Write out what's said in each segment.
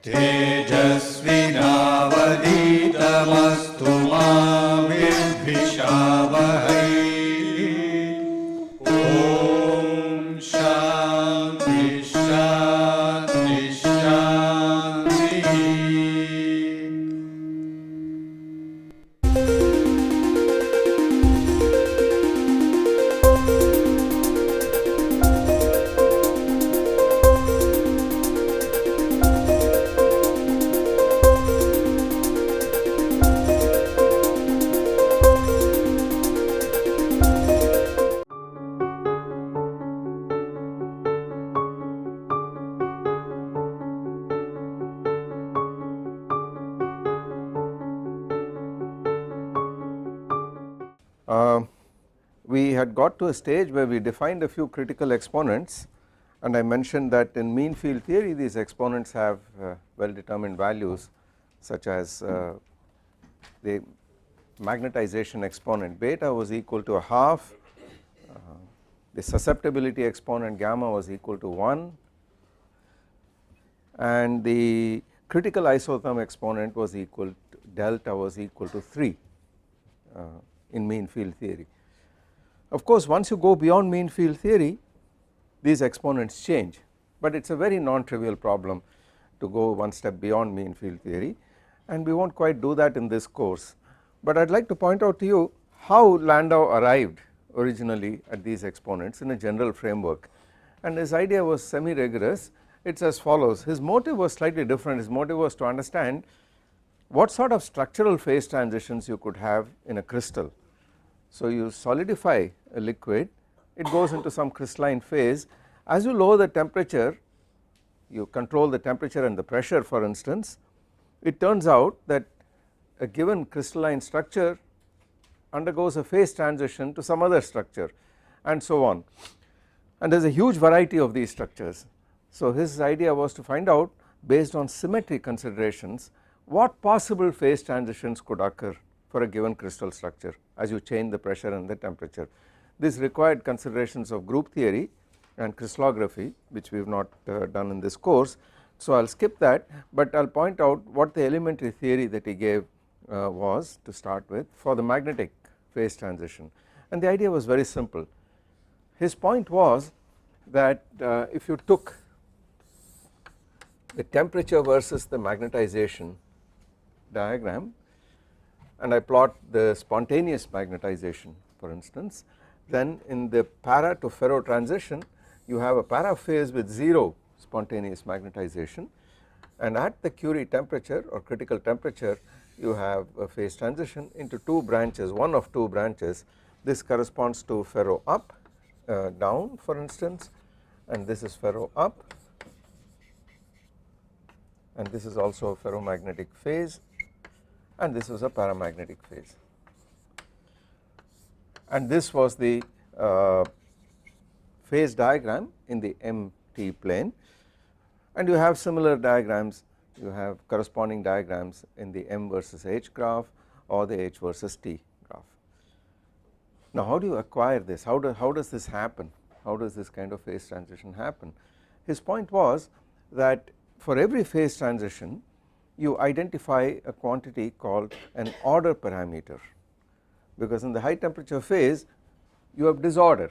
तेजस्विनावधीतमस्तु मा विद्विषावहै। ॐ शान्ति शान्ति शान्तिः। We had got to a stage where we defined a few critical exponents, and I mentioned that in mean field theory these exponents have well determined values, such as the magnetization exponent beta was equal to a half, the susceptibility exponent gamma was equal to 1, and the critical isotherm exponent was equal to delta was equal to 3 in mean field theory. Of course, once you go beyond mean field theory these exponents change, but it is a very non-trivial problem to go one step beyond mean field theory, and we will not quite do that in this course. But I would like to point out to you how Landau arrived originally at these exponents in a general framework, and his idea was semi rigorous. It is as follows. His motive was slightly different. His motive was to understand what sort of structural phase transitions you could have in a crystal. So you solidify a liquid, it goes into some crystalline phase. As you lower the temperature, you control the temperature and the pressure, for instance, it turns out that a given crystalline structure undergoes a phase transition to some other structure, and so on, and there is a huge variety of these structures. So his idea was to find out, based on symmetry considerations, what possible phase transitions could occur for a given crystal structure as you change the pressure and the temperature. This required considerations of group theory and crystallography, which we have not done in this course, so I will skip that, but I will point out what the elementary theory that he gave was to start with for the magnetic phase transition, and the idea was very simple. His point was that if you took the temperature versus the magnetization diagram and I plot the spontaneous magnetization, for instance, then in the para to ferro transition you have a para phase with 0 spontaneous magnetization, and at the Curie temperature or critical temperature you have a phase transition into two branches, one of two branches. This corresponds to ferro up, down, for instance, and this is ferro up, and this is also a ferromagnetic phase, and this was a paramagnetic phase, and this was the phase diagram in the MT plane, and you have similar diagrams, you have corresponding diagrams in the M versus H graph or the H versus T graph. Now how do you acquire this? How does this happen? How does this kind of phase transition happen? His point was that for every phase transition you identify a quantity called an order parameter, because in the high temperature phase you have disorder,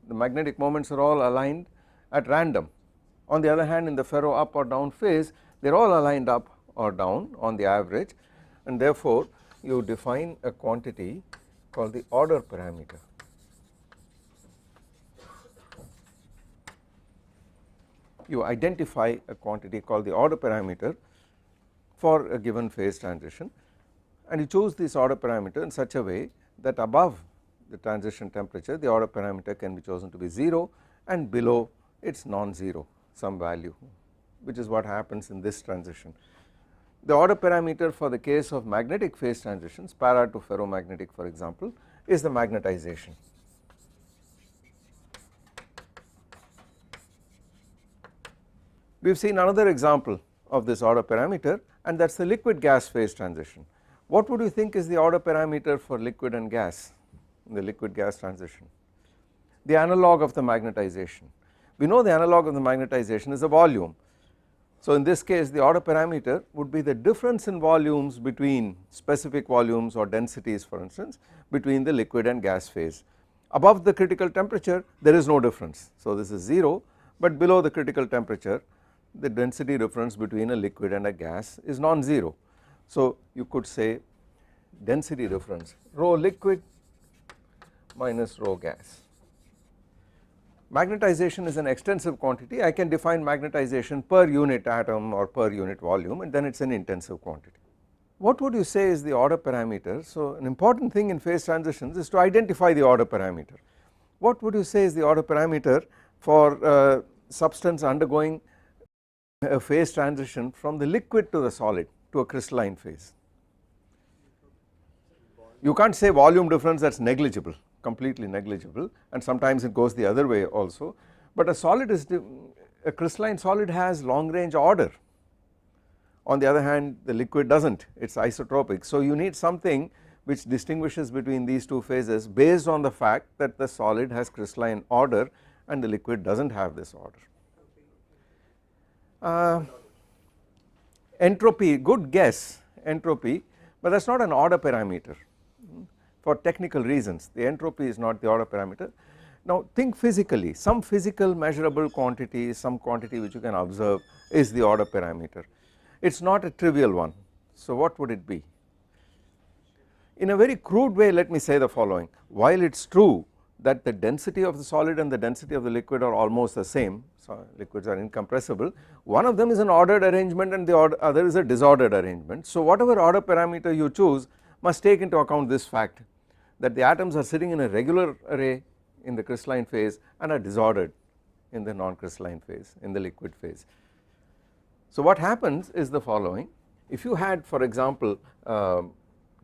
the magnetic moments are all aligned at random. On the other hand, in the ferro up or down phase they are all aligned up or down on the average, and therefore you define a quantity called the order parameter. You identify a quantity called the order parameter for a given phase transition, and you choose this order parameter in such a way that above the transition temperature the order parameter can be chosen to be 0 and below it is non-zero, some value, which is what happens in this transition. The order parameter for the case of magnetic phase transitions, para to ferromagnetic for example, is the magnetization. We have seen another example of this order parameter, and that is the liquid gas phase transition. What would you think is the order parameter for liquid and gas in the liquid gas transition? The analog of the magnetization. We know the analog of the magnetization is a volume. So in this case the order parameter would be the difference in volumes between specific volumes or densities, for instance, between the liquid and gas phase. Above the critical temperature there is no difference, so this is 0, but below the critical temperature the density difference between a liquid and a gas is non-zero. So you could say density difference rho liquid minus rho gas. Magnetization is an extensive quantity. I can define magnetization per unit atom or per unit volume, and then it is an intensive quantity. What would you say is the order parameter? So an important thing in phase transitions is to identify the order parameter. What would you say is the order parameter for substance undergoing a phase transition from the liquid to the solid to a crystalline phase? You can't say volume difference, that is negligible, completely negligible, and sometimes it goes the other way also, but a crystalline solid has long range order. On the other hand the liquid does not, it is isotropic, so you need something which distinguishes between these two phases based on the fact that the solid has crystalline order and the liquid does not have this order. Entropy, good guess, entropy, but that is not an order parameter. For technical reasons the entropy is not the order parameter. Now think physically, some physical measurable quantity, some quantity which you can observe is the order parameter. It is not a trivial one, so what would it be? In a very crude way let me say the following: while it is true that the density of the solid and the density of the liquid are almost the same, so liquids are incompressible, one of them is an ordered arrangement and the other is a disordered arrangement. So whatever order parameter you choose must take into account this fact that the atoms are sitting in a regular array in the crystalline phase and are disordered in the non-crystalline phase, in the liquid phase. So what happens is the following: if you had, for example,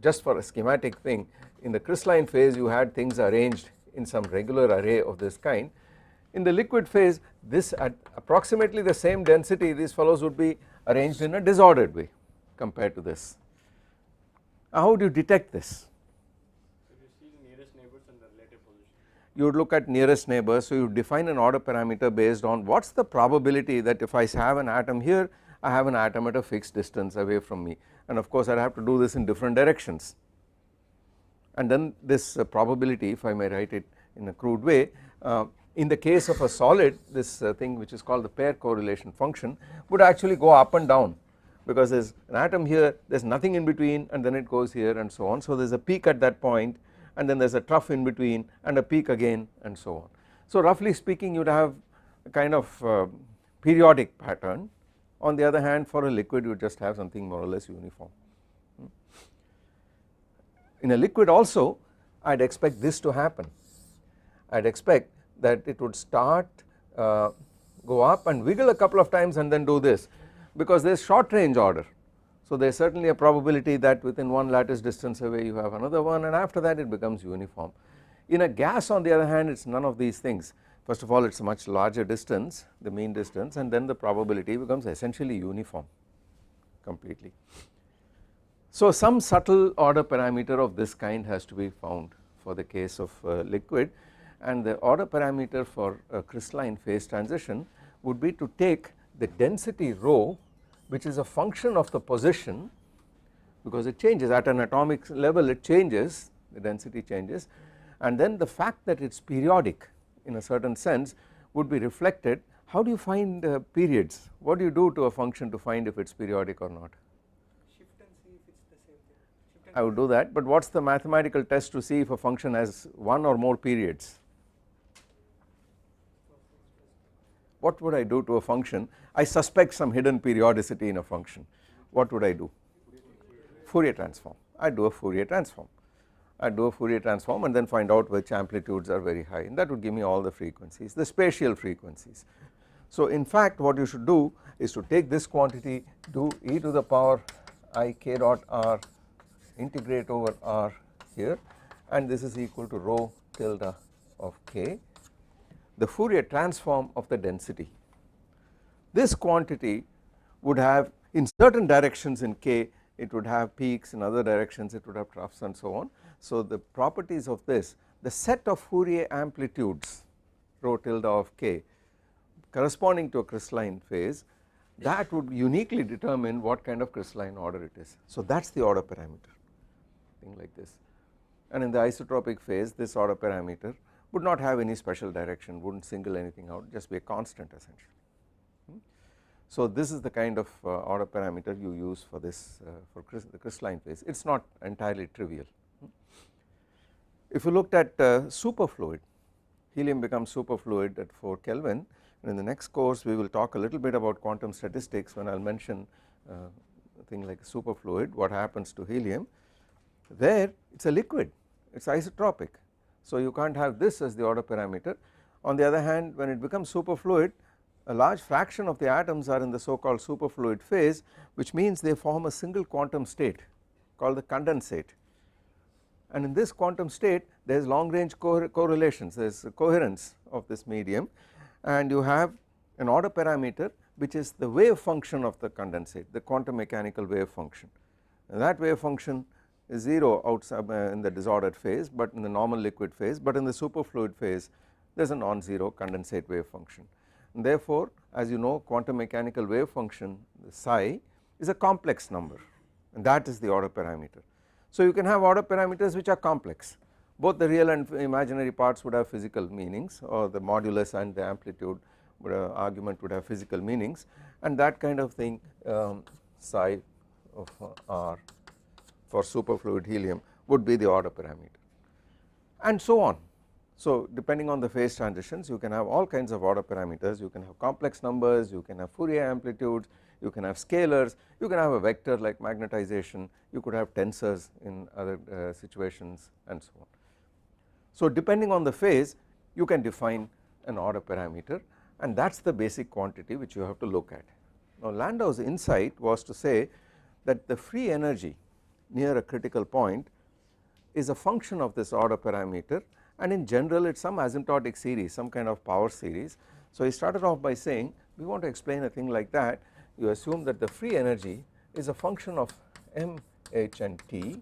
just for a schematic thing, in the crystalline phase you had things arranged in some regular array of this kind, in the liquid phase this at approximately the same density, these fellows would be arranged in a disordered way compared to this. Now how do you detect this? You would look at nearest neighbors, so you define an order parameter based on what is the probability that if I have an atom here, I have an atom at a fixed distance away from me, and of course I have to do this in different directions, and then this probability, if I may write it in a crude way, in the case of a solid this thing which is called the pair correlation function would actually go up and down, because there is an atom here, there is nothing in between, and then it goes here and so on, so there is a peak at that point and then there is a trough in between and a peak again and so on. So roughly speaking you would have a kind of periodic pattern. On the other hand for a liquid you would just have something more or less uniform. In a liquid also I would expect this to happen. I would expect that it would start go up and wiggle a couple of times and then do this, because there is short range order. So there is certainly a probability that within one lattice distance away you have another one, and after that it becomes uniform. In a gas on the other hand it is none of these things. First of all it is a much larger distance, the mean distance, and then the probability becomes essentially uniform completely. So some subtle order parameter of this kind has to be found for the case of liquid, and the order parameter for a crystalline phase transition would be to take the density rho, which is a function of the position, because it changes at an atomic level, it changes, the density changes, and then the fact that it is periodic in a certain sense would be reflected. How do you find periods? What do you do to a function to find if it is periodic or not? Shift and see if it is the same thing. I would do that, but what is the mathematical test to see if a function has one or more periods? What would I do to a function? I suspect some hidden periodicity in a function. What would I do? Fourier transform. I do a Fourier transform. I do a Fourier transform and then find out which amplitudes are very high, and that would give me all the frequencies, the spatial frequencies. So in fact what you should do is to take this quantity, do e to the power I k dot r, integrate over r here, and this is equal to rho tilde of k, the Fourier transform of the density. This quantity would have, in certain directions in k it would have peaks, in other directions it would have troughs and so on. So the properties of this, the set of Fourier amplitudes rho tilde of k corresponding to a crystalline phase, that would uniquely determine what kind of crystalline order it is. So that is the order parameter, thing like this. And in the isotropic phase, this order parameter would not have any special direction, would not single anything out, just be a constant essentially. So this is the kind of order parameter you use for this for the crystalline phase. It is not entirely trivial. If you looked at superfluid, helium becomes superfluid at 4 Kelvin, and in the next course we will talk a little bit about quantum statistics when I will mention a thing like superfluid, what happens to helium. There it is a liquid, it is isotropic, so you can't have this as the order parameter. On the other hand, when it becomes superfluid, a large fraction of the atoms are in the so called superfluid phase, which means they form a single quantum state called the condensate, and in this quantum state there is long range correlations, there is coherence of this medium, and you have an order parameter which is the wave function of the condensate, the quantum mechanical wave function, and that wave function is 0 outside in the disordered phase, but in the normal liquid phase, but in the superfluid phase there is a non-zero condensate wave function, and therefore as you know quantum mechanical wave function the psi is a complex number, and that is the order parameter. So you can have order parameters which are complex, both the real and imaginary parts would have physical meanings, or the modulus and the amplitude argument would have physical meanings, and that kind of thing psi of r for superfluid helium would be the order parameter, and so on. So depending on the phase transitions you can have all kinds of order parameters, you can have complex numbers, you can have Fourier amplitudes, you can have scalars, you can have a vector like magnetization, you could have tensors in other situations, and so on. So depending on the phase you can define an order parameter, and that is the basic quantity which you have to look at. Now Landau's insight was to say that the free energy near a critical point is a function of this order parameter, and in general it is some asymptotic series, some kind of power series. So he started off by saying we want to explain a thing like that, you assume that the free energy is a function of m, h and t,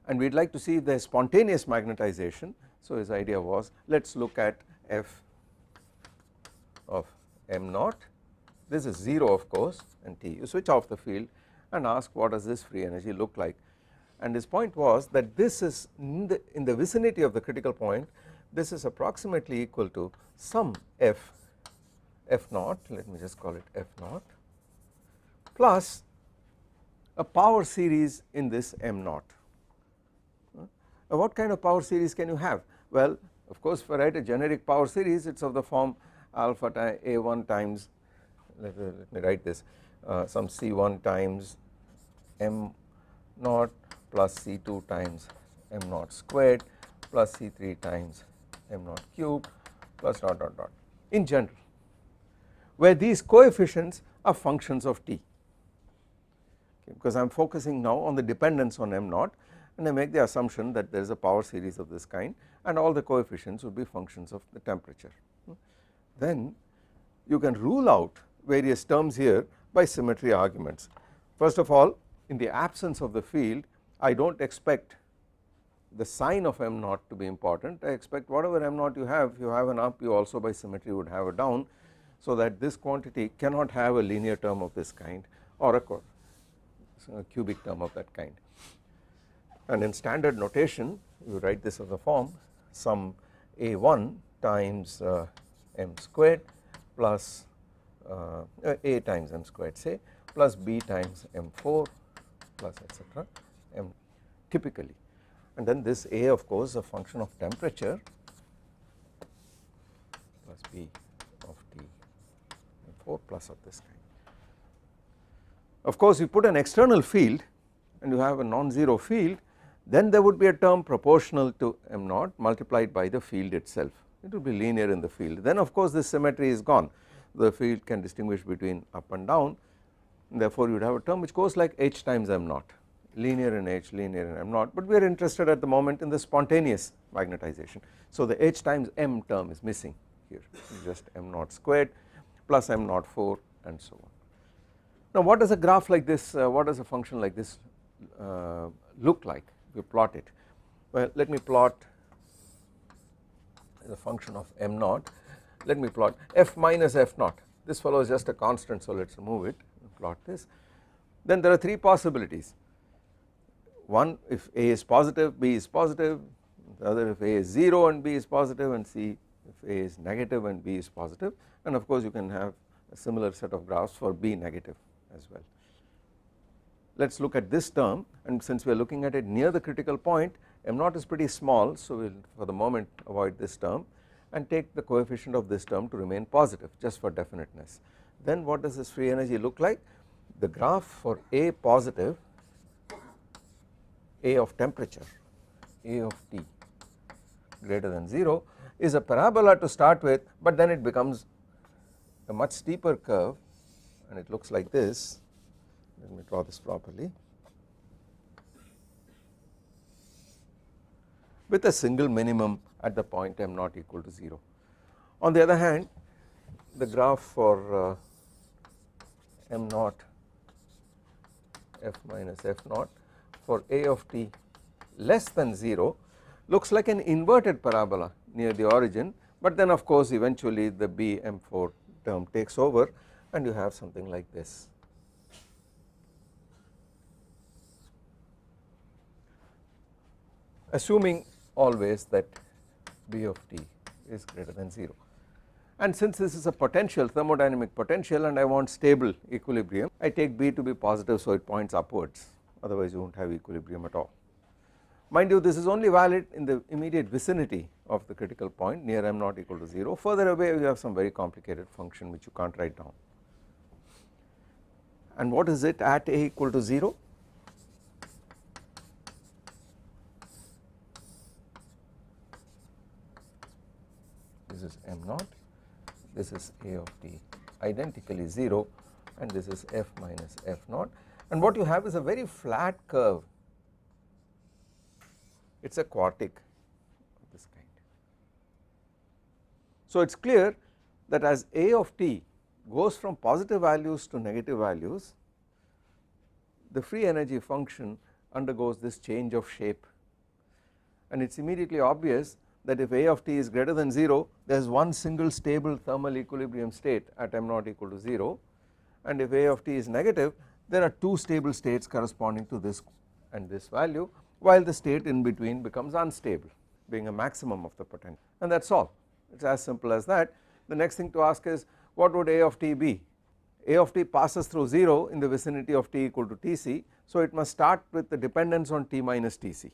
and we would like to see the spontaneous magnetization. So his idea was, let us look at f of m naught, this is 0 of course, and t, you switch off the field and ask what does this free energy look like, and his point was that this is in the vicinity of the critical point, this is approximately equal to some f naught, let me just call it f naught, plus a power series in this m naught. What kind of power series can you have? Well, of course, if I write a generic power series, it is of the form alpha a1 times, let me write this, some c1 times m naught plus c2 times m naught squared plus c3 times m naught cubed plus dot dot dot, in general, where these coefficients are functions of t, okay, because I am focusing now on the dependence on m naught, and I make the assumption that there is a power series of this kind and all the coefficients would be functions of the temperature. Then you can rule out various terms here by symmetry arguments. First of all, in the absence of the field I do not expect the sign of m naught to be important, I expect whatever m naught you have, if you have an up you also by symmetry would have a down, so that this quantity cannot have a linear term of this kind or a cubic term of that kind. And in standard notation you write this as a form some a1 times m squared plus a times m squared say plus b times m4 plus etc m typically, and then this a of course a function of temperature plus b of t m4 plus of this kind. Of course you put an external field and you have a non-zero field, then there would be a term proportional to m naught multiplied by the field itself, it will be linear in the field. Then of course this symmetry is gone, the field can distinguish between up and down, and therefore you would have a term which goes like h times m naught, linear in h, linear in m naught, but we are interested at the moment in the spontaneous magnetization. So the h times m term is missing here, just m naught squared plus m naught 4 and so on. Now what does a graph like this, what does a function like this look like if you plot it? Well, let me plot the function of m naught, let me plot f minus f naught, this fellow is just a constant, so let us remove it and plot this. Then there are three possibilities. One, if A is positive, B is positive, the other if A is 0 and B is positive, and C if A is negative and B is positive, and of course you can have a similar set of graphs for B negative as well. Let us look at this term, and since we are looking at it near the critical point, m0 is pretty small, so we will for the moment avoid this term and take the coefficient of this term to remain positive just for definiteness. Then what does this free energy look like? The graph for A positive, A of temperature, A of T greater than 0 is a parabola to start with, but then it becomes a much steeper curve and it looks like this. Let me draw this properly, with a single minimum at the point m0 equal to 0. On the other hand, the graph for m0 f minus f0 for A of t less than 0 looks like an inverted parabola near the origin, but then of course eventually the B m4 term takes over and you have something like this. Assuming always that B of t is greater than 0, and since this is a potential, thermodynamic potential, and I want stable equilibrium, I take B to be positive, so it points upwards, otherwise you will not have equilibrium at all. Mind you, this is only valid in the immediate vicinity of the critical point near m0 equal to 0. Further away you have some very complicated function which you can't write down. And what is it at A equal to 0? This is m0, this is A of t identically 0, and this is f minus f0, and what you have is a very flat curve. It is a quartic of this kind. So it is clear that as A of t goes from positive values to negative values, the free energy function undergoes this change of shape, and it is immediately obvious that if A of t is greater than 0, there is one single stable thermal equilibrium state at m0 equal to 0, and if A of t is negative, there are two stable states corresponding to this and this value, while the state in between becomes unstable, being a maximum of the potential, and that is all. It is as simple as that. The next thing to ask is, what would A of t be? A of t passes through 0 in the vicinity of t equal to Tc, so it must start with the dependence on t minus Tc.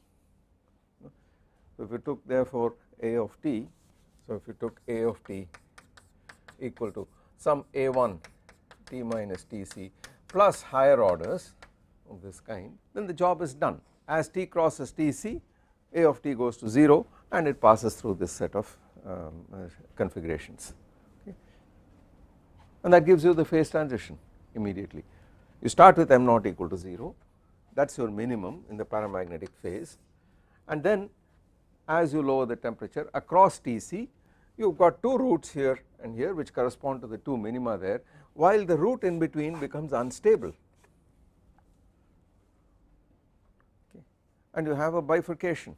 So if you took therefore A of t, so if you took A of t equal to some A1 t minus Tc plus higher orders of this kind, then the job is done. As t crosses Tc, A of t goes to 0 and it passes through this set of configurations, okay. And that gives you the phase transition immediately. You start with m0 equal to 0, that is your minimum in the paramagnetic phase, and then as you lower the temperature across Tc, you have got two routes here and here which correspond to the two minima there, while the route in between becomes unstable, okay. And you have a bifurcation.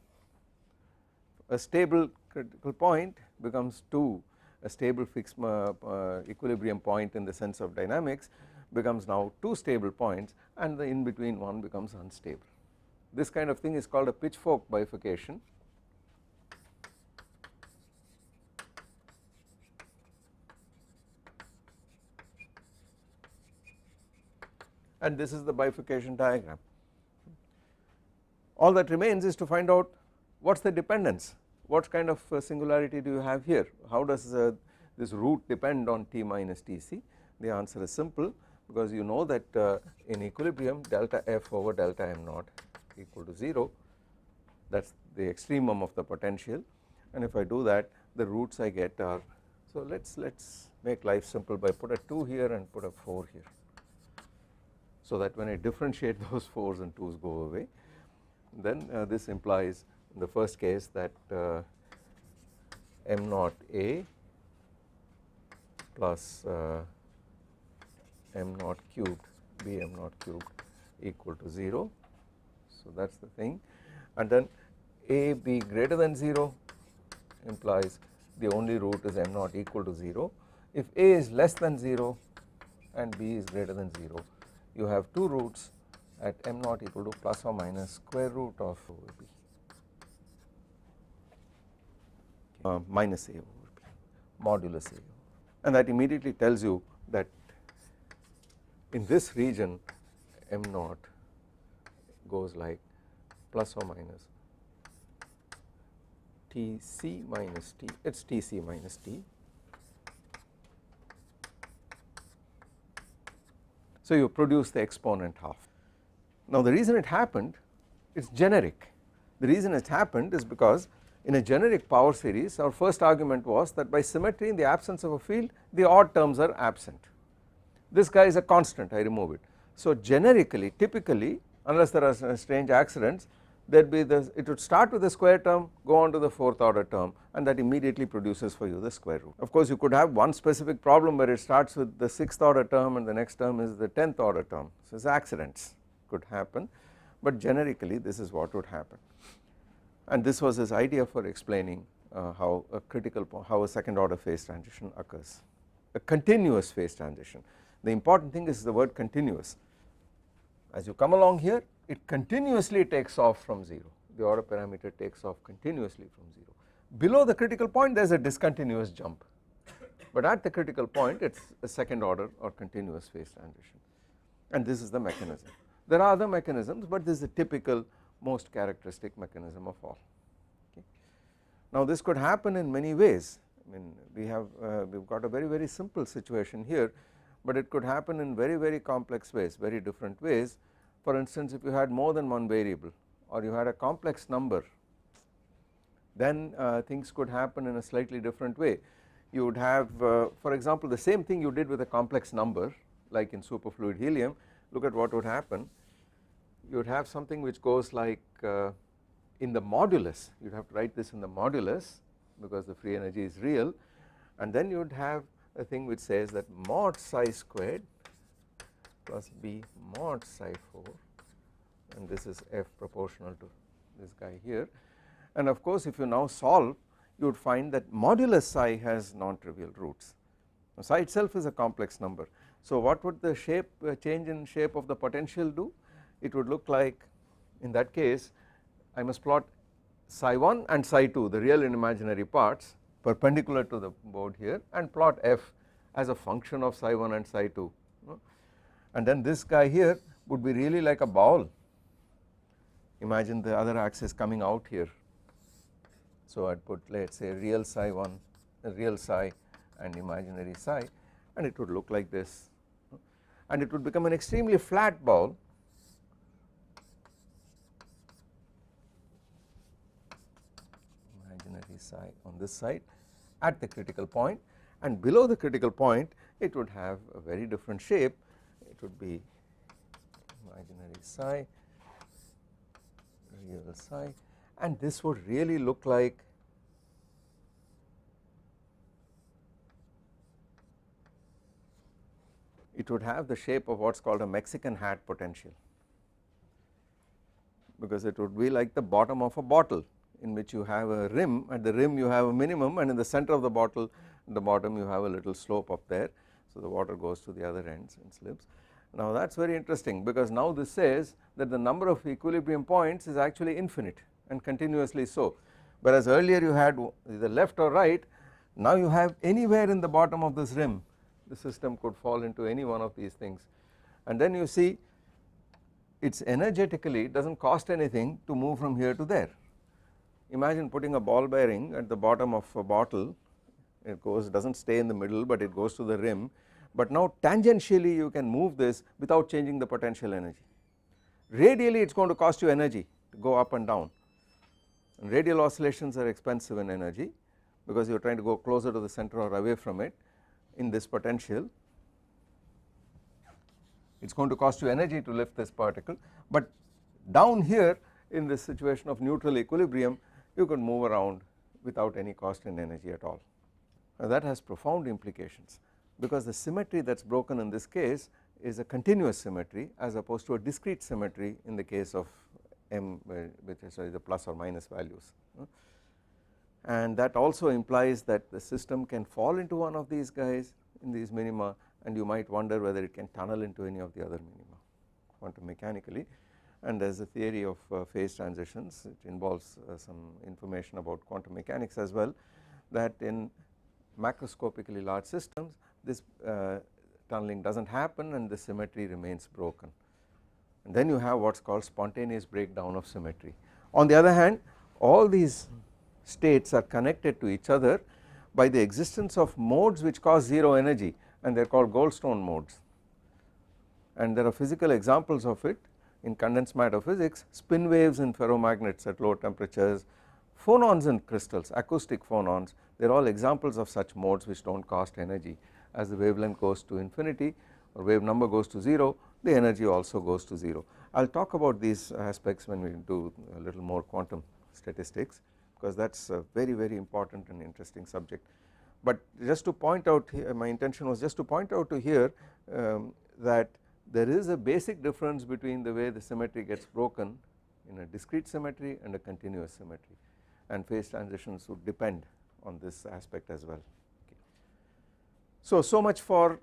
A stable critical point becomes 2, a stable fixed equilibrium point in the sense of dynamics becomes now 2 stable points, and the in between one becomes unstable. This kind of thing is called a pitchfork bifurcation. And this is the bifurcation diagram. All that remains is to find out what is the dependence, what kind of singularity do you have here, how does this root depend on t minus Tc. The answer is simple, because you know that in equilibrium delta f over delta m0 equal to 0, that is the extremum of the potential, and if I do that, the roots I get are, so let's make life simple by put a 2 here and put a 4 here, so that when I differentiate those 4s and 2s go away, then this implies in the first case that m0a plus m0 cubed b m0 cubed equal to 0, so that is the thing, and then a b greater than 0 implies the only root is m0 equal to 0. if A is less than 0 and B is greater than 0, you have two roots at m naught equal to plus or minus square root of over B minus A over B, modulus A over B. And that immediately tells you that in this region m naught goes like plus or minus Tc minus T, it is Tc minus T. So you produce the exponent half. Now the reason it happened, it is generic. The reason it happened is because in a generic power series our first argument was that by symmetry in the absence of a field the odd terms are absent. This guy is a constant, I remove it. So generically, typically, unless there are strange accidents, there would be this, it would start with the square term, go on to the fourth order term, and that immediately produces for you the square root. Of course you could have one specific problem where it starts with the sixth order term and the next term is the 10th order term, so it's accidents could happen, but generically this is what would happen. And this was his idea for explaining how a second order phase transition occurs, a continuous phase transition. The important thing is the word continuous. As you come along here, it continuously takes off from 0, the order parameter takes off continuously from 0. Below the critical point there is a discontinuous jump, but at the critical point it is a second order or continuous phase transition, and this is the mechanism. There are other mechanisms, but this is the typical most characteristic mechanism of all. Okay. Now this could happen in many ways. I mean we've got a very simple situation here, but it could happen in very complex ways, very different ways. For instance, if you had more than one variable or you had a complex number, then things could happen in a slightly different way. You would have for example the same thing you did with a complex number like in superfluid helium. Look at what would happen. You would have something which goes like in the modulus, you would have to write this in the modulus because the free energy is real, and then you would have a thing which says that mod psi squared plus B mod psi 4, and this is f proportional to this guy here. And of course if you now solve, you would find that modulus psi has non-trivial roots. Now psi itself is a complex number, so what would the shape change in shape of the potential do? It would look like, in that case I must plot psi 1 and psi 2, the real and imaginary parts, perpendicular to the board here, and plot f as a function of psi 1 and psi 2, and then this guy here would be really like a ball. Imagine the other axis coming out here, so I would put, let us say, real psi 1, real psi and imaginary psi, and it would look like this, and it would become an extremely flat ball. Imaginary psi on this side at the critical point, and below the critical point it would have a very different shape. It would be imaginary psi, real psi, and this would really look like it would have the shape of what is called a Mexican hat potential, because it would be like the bottom of a bottle in which you have a rim, at the rim you have a minimum, and in the center of the bottle at the bottom you have a little slope up there, so the water goes to the other ends and slips. Now that is very interesting, because now this says that the number of equilibrium points is actually infinite and continuously so, whereas earlier you had either left or right. Now you have anywhere in the bottom of this rim the system could fall into any one of these things, and then you see it's energetically, it does not cost anything to move from here to there. Imagine putting a ball bearing at the bottom of a bottle, it goes, does not stay in the middle but it goes to the rim, but now tangentially you can move this without changing the potential energy. Radially it is going to cost you energy to go up and down, and radial oscillations are expensive in energy because you are trying to go closer to the center or away from it. In this potential it is going to cost you energy to lift this particle, but down here in this situation of neutral equilibrium you can move around without any cost in energy at all. Now that has profound implications, because the symmetry that is broken in this case is a continuous symmetry as opposed to a discrete symmetry in the case of m, which is the plus or minus values, and that also implies that the system can fall into one of these guys in these minima, and you might wonder whether it can tunnel into any of the other minima quantum mechanically. And there is a theory of phase transitions, it involves some information about quantum mechanics as well, that in macroscopically large systems this tunneling does not happen and the symmetry remains broken, and then you have what is called spontaneous breakdown of symmetry. On the other hand, all these states are connected to each other by the existence of modes which cause zero energy, and they are called Goldstone modes, and there are physical examples of it in condensed matter physics. Spin waves in ferromagnets at low temperatures, phonons in crystals, acoustic phonons, they are all examples of such modes which do not cost energy. As the wavelength goes to infinity or wave number goes to 0, the energy also goes to 0. I will talk about these aspects when we do a little more quantum statistics, because that is a very important and interesting subject. But just to point out here, my intention was just to point out to here that there is a basic difference between the way the symmetry gets broken in a discrete symmetry and a continuous symmetry, and phase transitions would depend on this aspect as well. Okay. So much for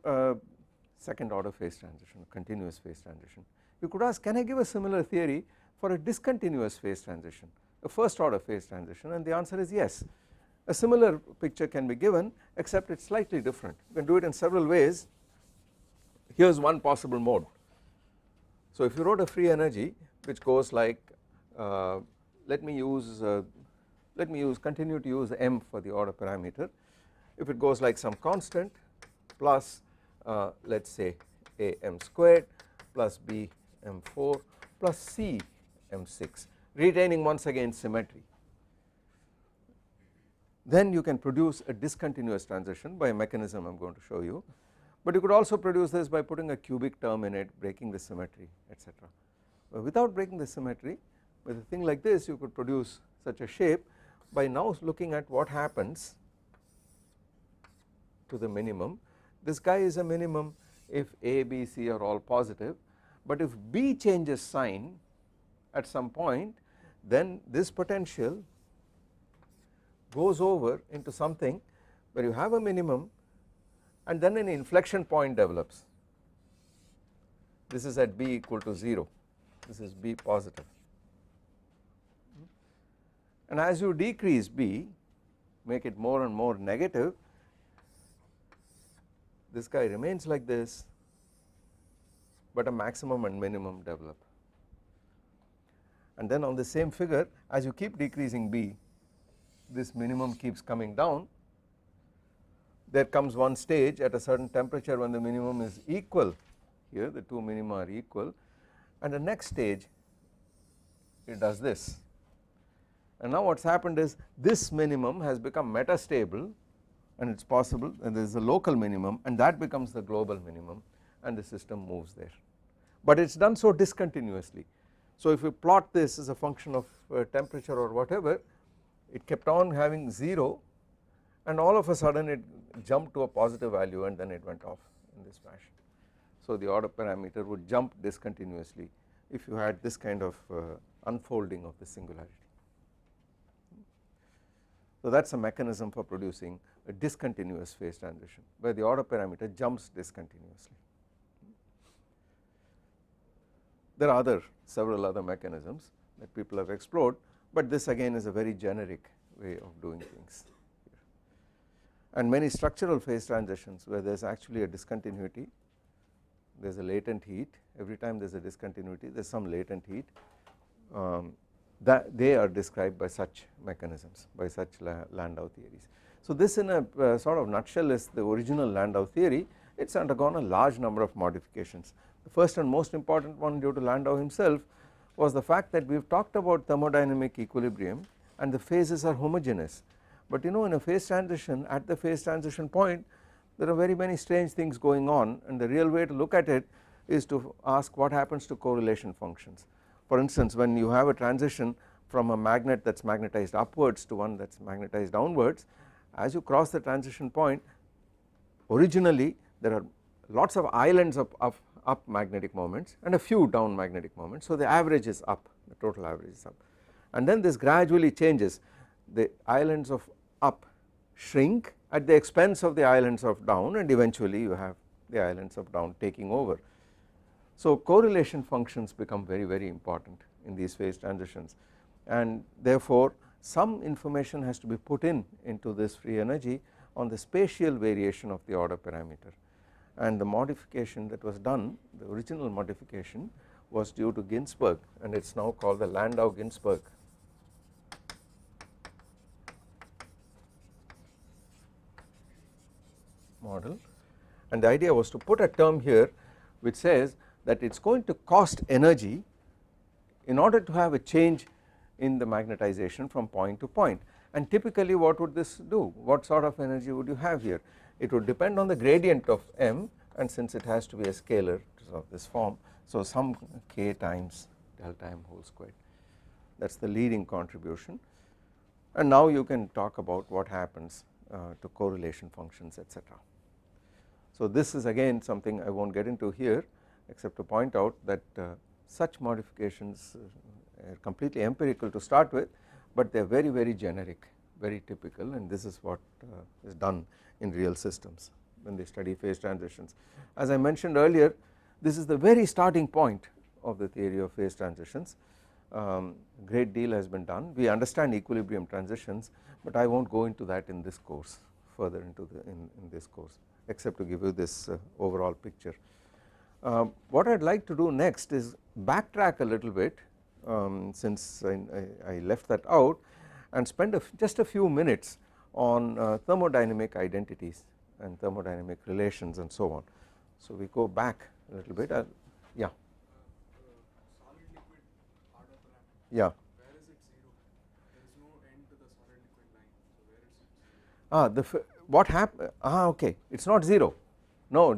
second order phase transition, continuous phase transition. You could ask, can I give a similar theory for a discontinuous phase transition, a first order phase transition, and the answer is yes. A similar picture can be given, except it is slightly different. You can do it in several ways. Here is one possible mode. So if you wrote a free energy which goes like, let me continue to use m for the order parameter. If it goes like some constant plus let us say a m squared plus b m4 plus c m6, retaining once again symmetry, then you can produce a discontinuous transition by a mechanism I am going to show you. But you could also produce this by putting a cubic term in it, breaking the symmetry, etc. Without breaking the symmetry, with a thing like this you could produce such a shape by now looking at what happens to the minimum. This guy is a minimum if A, B, C are all positive, but if B changes sign at some point, then this potential goes over into something where you have a minimum and then an inflection point develops. This is at B equal to 0, this is B positive, and as you decrease B, make it more and more negative, this guy remains like this, but a maximum and minimum develop. And then on the same figure, as you keep decreasing B, this minimum keeps coming down. There comes one stage at a certain temperature when the minimum is equal, here the two minima are equal, and the next stage it does this, and now what has happened is this minimum has become metastable, and it is possible, and there is a local minimum, and that becomes the global minimum, and the system moves there, but it is done so discontinuously. So if you plot this as a function of temperature or whatever, it kept on having 0, and all of a sudden it jumped to a positive value and then it went off in this fashion. So the order parameter would jump discontinuously if you had this kind of unfolding of the singularity. So that is a mechanism for producing a discontinuous phase transition where the order parameter jumps discontinuously. There are several other mechanisms that people have explored, but this again is a very generic way of doing things. And many structural phase transitions where there is actually a discontinuity, there is a latent heat, every time there is a discontinuity there is some latent heat, that they are described by such mechanisms, by such Landau theories. So this in a sort of nutshell is the original Landau theory. It has undergone a large number of modifications. The first and most important one due to Landau himself was the fact that we have talked about thermodynamic equilibrium and the phases are homogeneous, but you know, in a phase transition, at the phase transition point there are very many strange things going on, and the real way to look at it is to ask what happens to correlation functions. For instance, when you have a transition from a magnet that is magnetized upwards to one that is magnetized downwards, as you cross the transition point, originally there are lots of islands of up magnetic moments and a few down magnetic moments, so the average is up, the total average is up, and then this gradually changes, the islands of up shrink at the expense of the islands of down, and eventually you have the islands of down taking over. So correlation functions become very important in these phase transitions, and therefore some information has to be put into this free energy on the spatial variation of the order parameter, and the modification that was done, the original modification, was due to Ginzburg, and it is now called the Landau-Ginzburg model. And the idea was to put a term here which says that it is going to cost energy in order to have a change in the magnetization from point to point. And typically what would this do? What sort of energy would you have here? It would depend on the gradient of m, and since it has to be a scalar of this form, so some k times delta m whole squared, that is the leading contribution. And now you can talk about what happens to correlation functions, etc. So this is again something I will not get into here, except to point out that such modifications are completely empirical to start with, but they are very generic, very typical, and this is what is done in real systems when they study phase transitions. As I mentioned earlier, this is the very starting point of the theory of phase transitions. Great deal has been done. We understand equilibrium transitions, but I will not go into that in this course, further into in this course, except to give you this overall picture. What I would like to do next is backtrack a little bit, since I left that out, and spend just a few minutes on thermodynamic identities and thermodynamic relations and so on. So we go back a little bit. Yeah. Solid liquid order parameter. Yeah. Where is it 0? There is no end to the solid liquid line. So where is it 0? What happened? Okay, it is not 0. No,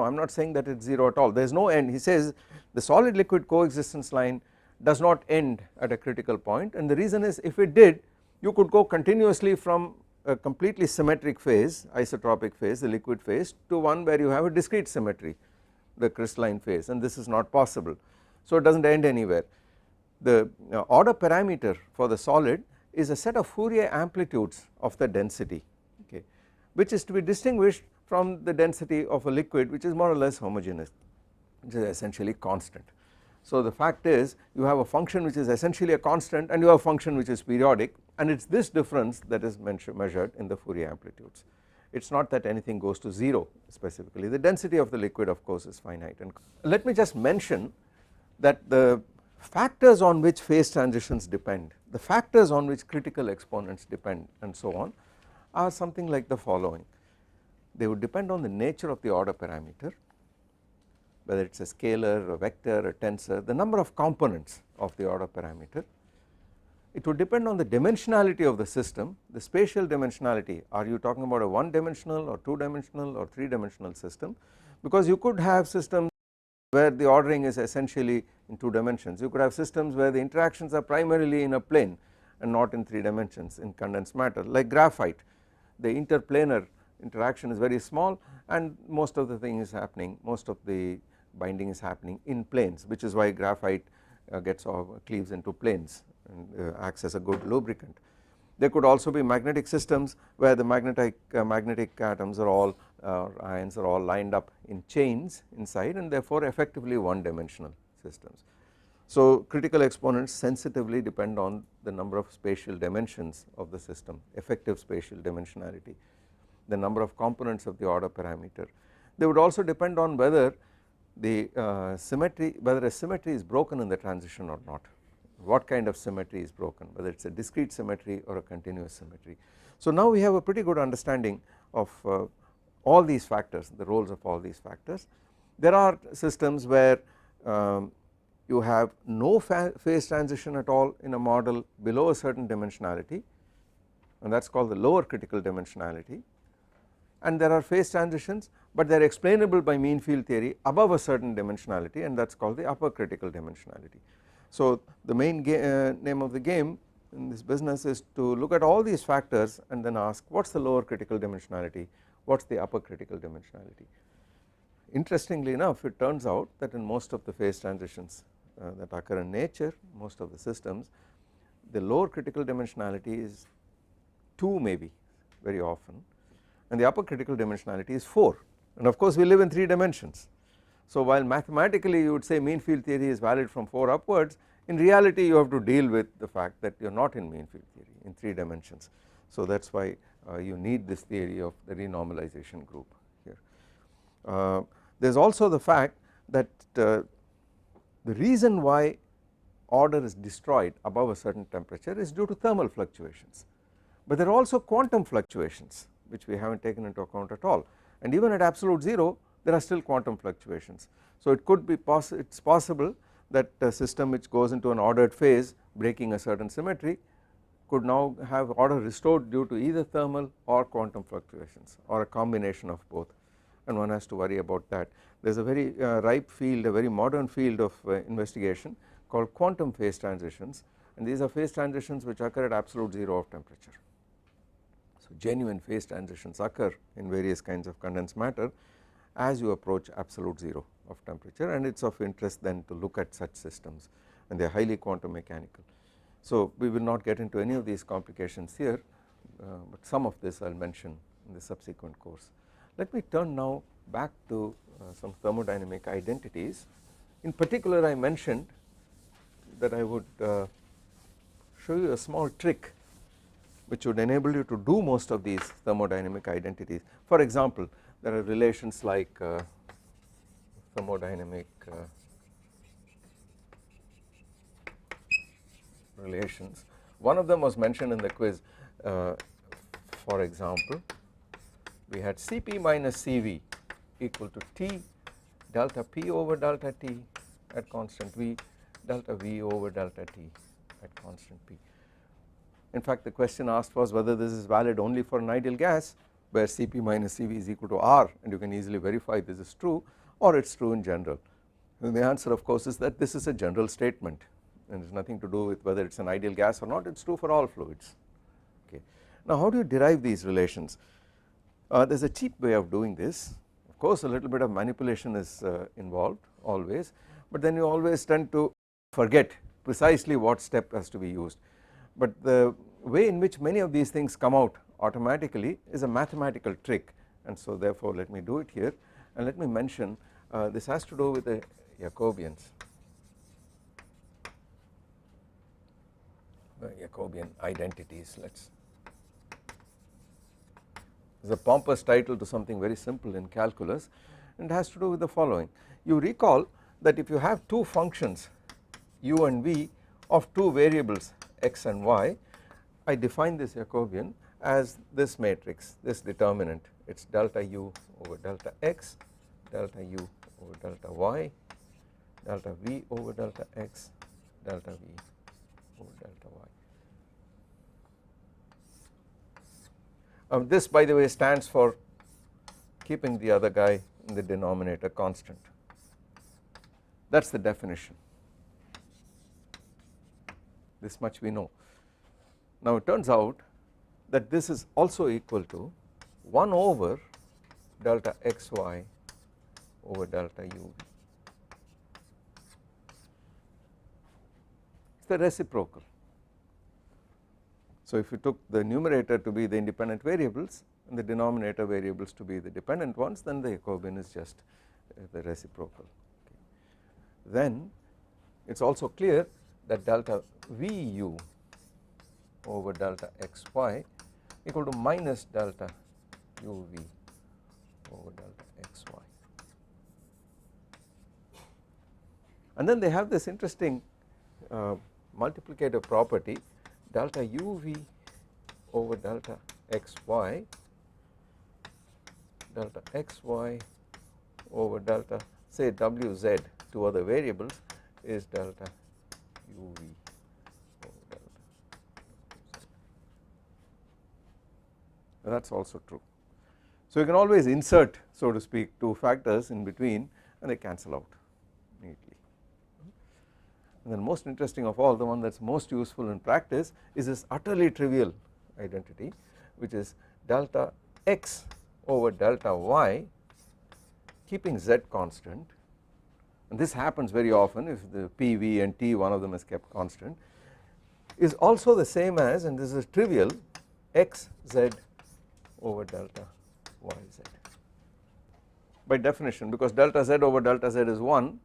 I am not saying that it is 0 at all. There is no end. He says the solid liquid coexistence line does not end at a critical point, and the reason is, if it did, you could go continuously from a completely symmetric phase, isotropic phase, the liquid phase, to one where you have a discrete symmetry, the crystalline phase, and this is not possible. So it does not end anywhere. The order parameter for the solid is a set of Fourier amplitudes of the density, okay, which is to be distinguished from the density of a liquid, which is more or less homogeneous, which is essentially constant. So the fact is, you have a function which is essentially a constant, and you have a function which is periodic, and it is this difference that is measured in the Fourier amplitudes. It is not that anything goes to 0 specifically. The density of the liquid, of course, is finite. And let me just mention that the factors on which phase transitions depend, the factors on which critical exponents depend, and so on, are something like the following. They would depend on the nature of the order parameter, whether it is a scalar, a vector, a tensor, the number of components of the order parameter. It would depend on the dimensionality of the system, the spatial dimensionality. Are you talking about a 1-dimensional or 2-dimensional or 3-dimensional system? Because you could have systems where the ordering is essentially in 2 dimensions. You could have systems where the interactions are primarily in a plane and not in 3 dimensions in condensed matter, like graphite. The interplanar interaction is very small, and most of the thing is happening, most of the binding is happening in planes, which is why graphite cleaves into planes and acts as a good lubricant. There could also be magnetic systems where the magnetic atoms are all ions are all lined up in chains inside, and therefore effectively 1-dimensional systems. So critical exponents sensitively depend on the number of spatial dimensions of the system, effective spatial dimensionality, the number of components of the order parameter. They would also depend on whether the whether a symmetry is broken in the transition or not, what kind of symmetry is broken, whether it is a discrete symmetry or a continuous symmetry. So now we have a pretty good understanding of all these factors, the roles of all these factors. There are systems where you have no phase transition at all in a model below a certain dimensionality, and that is called the lower critical dimensionality. And there are phase transitions, but they are explainable by mean field theory above a certain dimensionality, and that is called the upper critical dimensionality. So the main name of the game in this business is to look at all these factors and then ask, what is the lower critical dimensionality, what is the upper critical dimensionality. Interestingly enough, it turns out that in most of the phase transitions that occur in nature, most of the systems, the lower critical dimensionality is 2 maybe very often, and the upper critical dimensionality is 4, and of course we live in 3 dimensions. So while mathematically you would say mean field theory is valid from 4 upwards, in reality you have to deal with the fact that you are not in mean field theory in 3 dimensions. So that is why you need this theory of the renormalization group here. There is also the fact that the reason why order is destroyed above a certain temperature is due to thermal fluctuations, but there are also quantum fluctuations which we have not taken into account at all, and even at absolute 0 there are still quantum fluctuations. So it could be it is possible that a system which goes into an ordered phase breaking a certain symmetry could now have order restored due to either thermal or quantum fluctuations or a combination of both, and one has to worry about that. There is a very ripe field, a very modern field of investigation called quantum phase transitions, and these are phase transitions which occur at absolute 0 of temperature. So genuine phase transitions occur in various kinds of condensed matter as you approach absolute 0 of temperature, and it is of interest then to look at such systems, and they are highly quantum mechanical. So we will not get into any of these complications here, but some of this I will mention in the subsequent course. Let me turn now back to some thermodynamic identities. In particular, I mentioned that I would show you a small trick which would enable you to do most of these thermodynamic identities. For example, there are relations like thermodynamic relations. One of them was mentioned in the quiz. For example, we had Cp minus Cv equal to T delta P over delta T at constant V delta V over delta T at constant P. In fact, the question asked was whether this is valid only for an ideal gas where Cp minus Cv is equal to R, and you can easily verify this is true, or it is true in general. And the answer of course is that this is a general statement and it has nothing to do with whether it is an ideal gas or not, it is true for all fluids. Okay. Now how do you derive these relations? There is a cheap way of doing this. Of course a little bit of manipulation is involved always, but then you always tend to forget precisely what step has to be used. But the way in which many of these things come out automatically is a mathematical trick, and so therefore let me do it here, and let me mention this has to do with the Jacobians. Jacobian identities. This is a pompous title to something very simple in calculus, and it has to do with the following. You recall that if you have two functions u and v of two variables x and y, I define this Jacobian as this matrix, this determinant, it is delta u over delta x, delta u over delta y, delta v over delta x, delta v over delta y. This by the way stands for keeping the other guy in the denominator constant. That is the definition. This much we know. Now it turns out that this is also equal to 1 over delta xy over delta u. It is the reciprocal. So if you took the numerator to be the independent variables and the denominator variables to be the dependent ones, then the Jacobian is just the reciprocal. Okay. Then it is also clear that delta Vu over delta xy equal to minus delta uv over delta xy. And then they have this interesting multiplicative property, delta uv over delta xy, delta xy over delta say wz, two other variables, is delta uv over delta wz. That is also true. So you can always insert, so to speak, two factors in between and they cancel out neatly. And then most interesting of all, the one that is most useful in practice is this utterly trivial identity, which is delta x over delta y keeping z constant, and this happens very often if the p, v and t, one of them is kept constant, is also the same as, and this is trivial, x z over delta yz by definition, because delta z over delta z is 1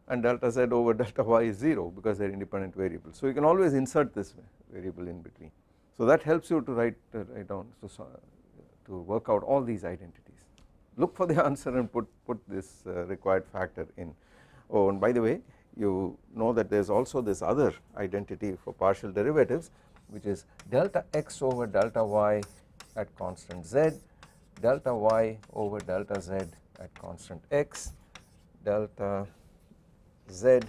and delta z over delta y is 0 because they are independent variables. So you can always insert this variable in between. So that helps you to write down to work out all these identities. Look for the answer and put this required factor in. Oh, and by the way, you know that there is also this other identity for partial derivatives, which is delta x over delta y at constant z, delta y over delta z at constant x, delta z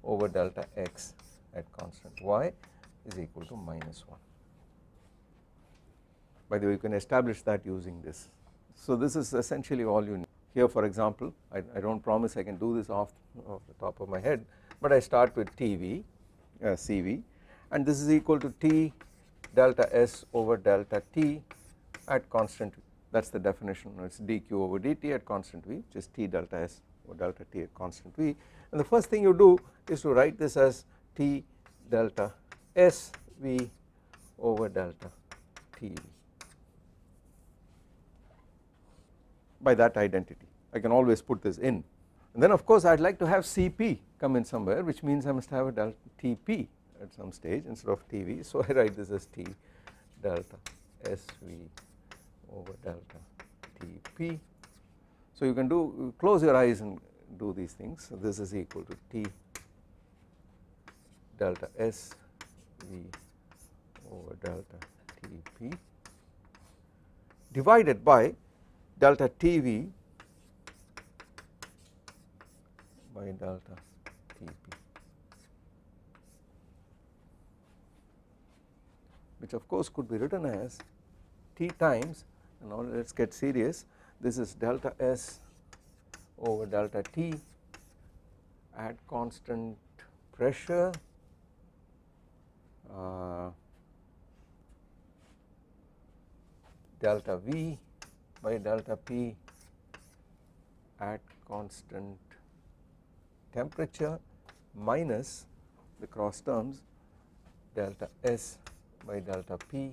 over delta x at constant y is equal to minus 1. By the way, you can establish that using this. So this is essentially all you need. Here for example, I do not promise I can do this off the top of my head, but I start with TV, CV, and this is equal to T delta S over delta T at constant, that is the definition, it is dq over dt at constant V, which is T delta S over delta T at constant V, and the first thing you do is to write this as T delta S V over delta TV by that identity. I can always put this in, and then of course I would like to have Cp come in somewhere, which means I must have a delta Tp at some stage instead of TV, so I write this as T delta SV over delta Tp. So you can do, close your eyes and do these things. So this is equal to T delta SV over delta Tp divided by delta TV by delta Tp, which of course could be written as T times, and now let us get serious, this is delta S over delta T at constant pressure delta V by delta P at constant temperature minus the cross terms delta S by delta P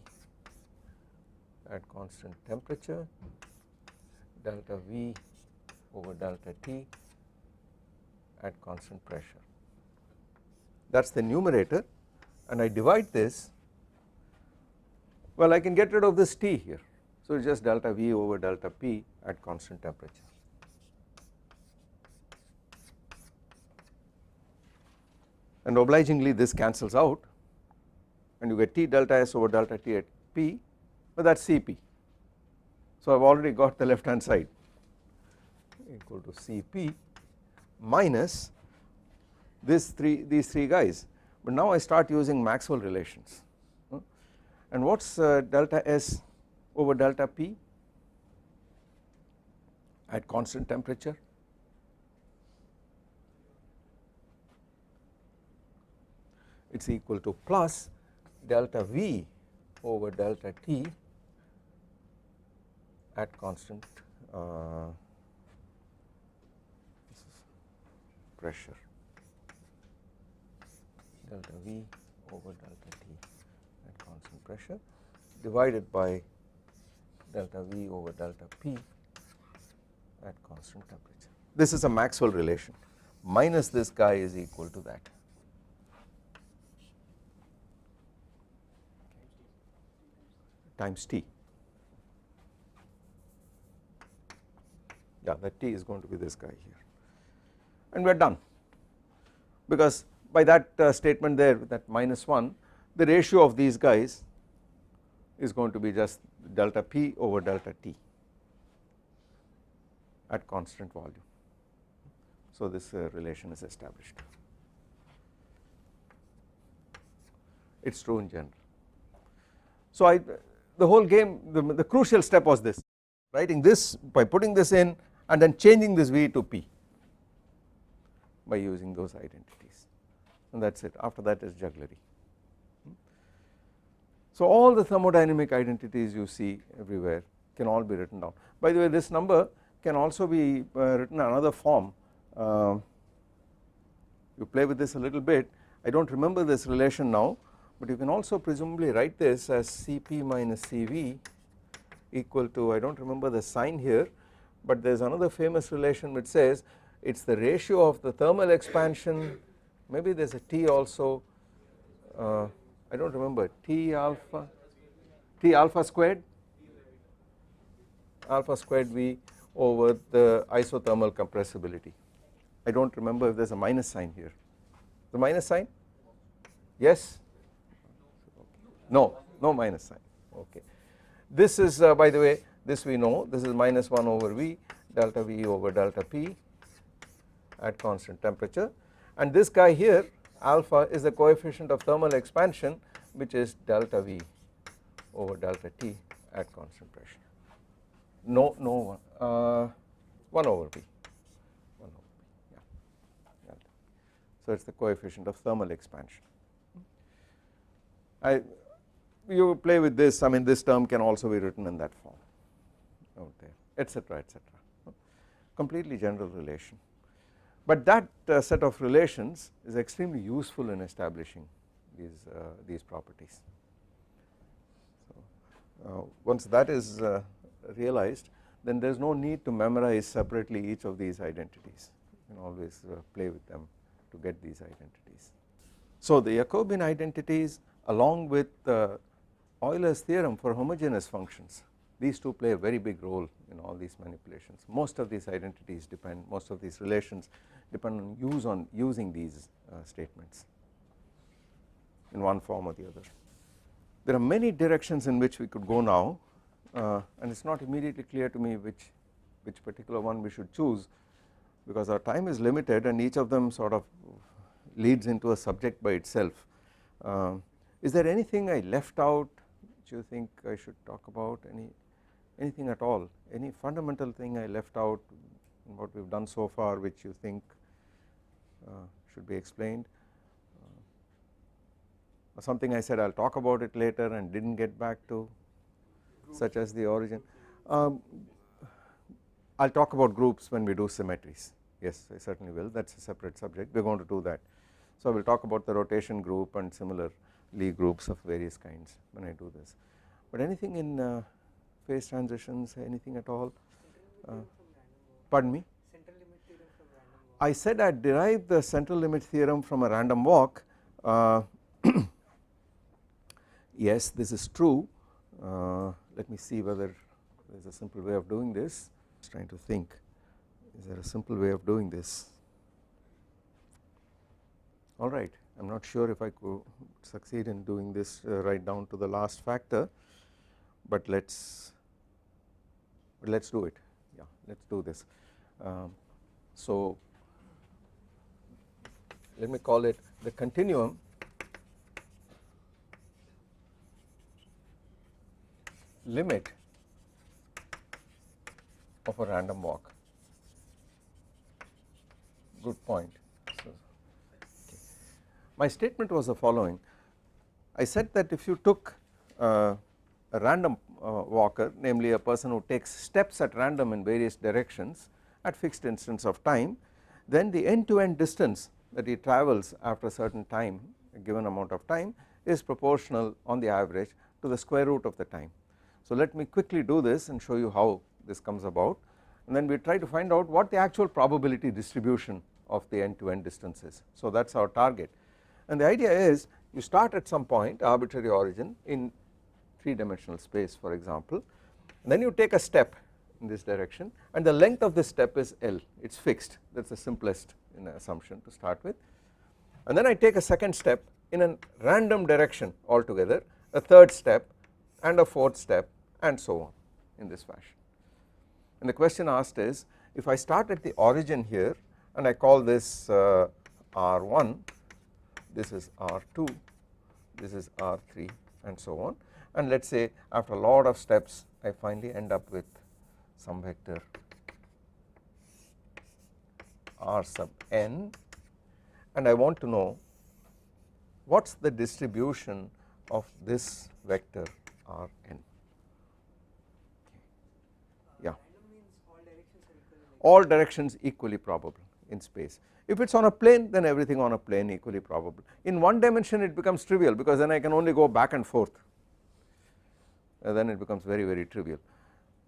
at constant temperature delta V over delta T at constant pressure. That is the numerator, and I divide this, well I can get rid of this T here, so it is just delta V over delta P at constant temperature. And obligingly this cancels out and you get T delta S over delta T at P, but that is Cp. So I have already got the left hand side equal to Cp minus these three guys, but now I start using Maxwell relations, and what is delta S over delta P at constant temperature? It is equal to plus delta V over delta T at constant pressure, delta V over delta T at constant pressure divided by delta V over delta P at constant temperature. This is a Maxwell relation, minus this guy is equal to that. Times T. Yeah, that T is going to be this guy here, and we are done, because by that statement there, that minus 1, the ratio of these guys is going to be just delta P over delta T at constant volume. So this relation is established. It is true in general. So the whole game, the crucial step was this, writing this by putting this in and then changing this V to P by using those identities, and that is it. After that is jugglery. So all the thermodynamic identities you see everywhere can all be written down. By the way, this number can also be written in another form. You play with this a little bit, I do not remember this relation now, but you can also presumably write this as Cp minus Cv equal to, I do not remember the sign here, but there is another famous relation which says it is the ratio of the thermal expansion, maybe there is a T also, I do not remember, T alpha squared V over the isothermal compressibility. I do not remember if there is a minus sign here. The minus sign? Yes? No, no minus sign. Okay. This is by the way, this we know, this is minus 1 over V, delta V over delta P at constant temperature, and this guy here alpha is the coefficient of thermal expansion, which is delta V over delta T at constant pressure. No, 1 over V. Yeah. So it is the coefficient of thermal expansion. You play with this, I mean this term can also be written in that form out there, etc., etc. Completely general relation, but that set of relations is extremely useful in establishing these properties. So, once that is realized, then there is no need to memorize separately each of these identities. You can always play with them to get these identities. So the Jacobian identities along with Euler's theorem for homogeneous functions, these two play a very big role in all these manipulations. Most of these identities depend, most of these relations depend on using these statements in one form or the other. There are many directions in which we could go now, and it is not immediately clear to me which particular one we should choose, because our time is limited and each of them sort of leads into a subject by itself. Is there anything I left out which you think I should talk about, anything at all, any fundamental thing I left out in what we have done so far which you think should be explained, or something I said I will talk about it later and did not get back to, such as the origin. I will talk about groups when we do symmetries, yes I certainly will, that is a separate subject, we are going to do that. So I will talk about the rotation group and similar Lie groups of various kinds when I do this, but anything in phase transitions, anything at all? Pardon me? Central limit theorem from random walk. I said I derived the central limit theorem from a random walk. Yes, this is true. Let me see whether there is a simple way of doing this. I was trying to think, is there a simple way of doing this? Alright, I am not sure if I could succeed in doing this right down to the last factor, but let us do it, yeah, let us do this. So let me call it the continuum limit of a random walk. Good point. So, okay. My statement was the following. I said that if you took a random walker, namely a person who takes steps at random in various directions at fixed instants of time, then the end to end distance that he travels after a certain time, a given amount of time, is proportional on the average to the square root of the time. So let me quickly do this and show you how this comes about, and then we try to find out what the actual probability distribution of the end to end distance is. So that is our target, and the idea is you start at some point, arbitrary origin in 3-dimensional space for example, and then you take a step in this direction and the length of this step is L, it is fixed, that is the simplest assumption to start with, and then I take a second step in a random direction altogether, a third step and a fourth step and so on in this fashion. And the question asked is, if I start at the origin here and I call this R1, this is R2, this is R3 and so on, and let us say after a lot of steps I finally end up with some vector R sub n, and I want to know what is the distribution of this vector Rn. Yeah, all directions equally probable in space. If it is on a plane, then everything on a plane equally probable. In one dimension it becomes trivial because then I can only go back and forth, then it becomes very trivial.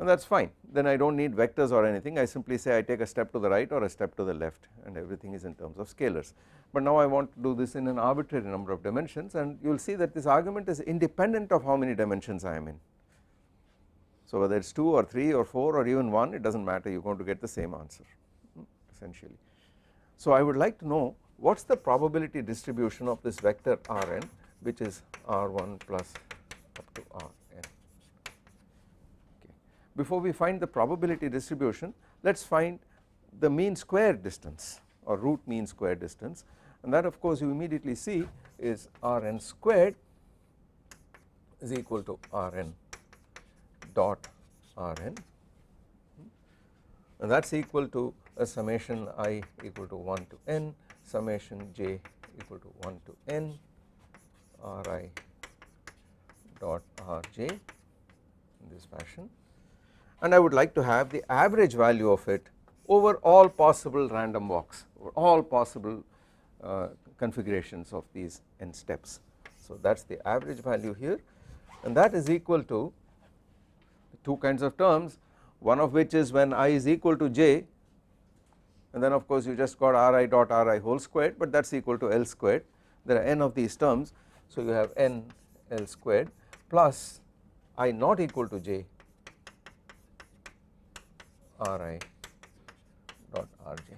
and that is fine. Then I do not need vectors or anything, I simply say I take a step to the right or a step to the left and everything is in terms of scalars. But now I want to do this in an arbitrary number of dimensions, and you will see that this argument is independent of how many dimensions I am in. So whether it is 2 or 3 or 4 or even 1, it does not matter, you are going to get the same answer essentially. So I would like to know what is the probability distribution of this vector Rn, which is R1 plus up to Rn. Okay. Before we find the probability distribution, let us find the mean square distance or root mean square distance, and that of course you immediately see is Rn squared is equal to Rn dot Rn, and that is equal to a summation I equal to 1 to n summation j equal to 1 to n Ri dot Rj in this fashion, and I would like to have the average value of it over all possible random walks or all possible configurations of these n steps. So that is the average value here, and that is equal to two kinds of terms, one of which is when I is equal to j, and then of course you just got Ri dot Ri whole squared, but that is equal to L squared. There are n of these terms, so you have n L squared plus I not equal to j Ri dot Rj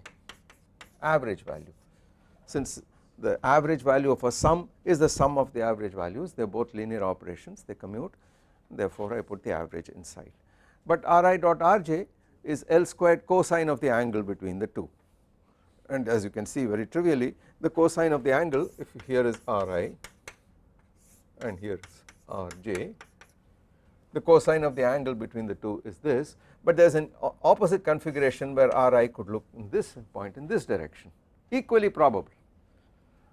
average value. Since the average value of a sum is the sum of the average values, they are both linear operations, they commute, therefore I put the average inside. But Ri dot Rj is L squared cosine of the angle between the two, and as you can see very trivially the cosine of the angle, if here is Ri and here is Rj, the cosine of the angle between the two is this, but there is an opposite configuration where Ri could look in this point in this direction, equally probable,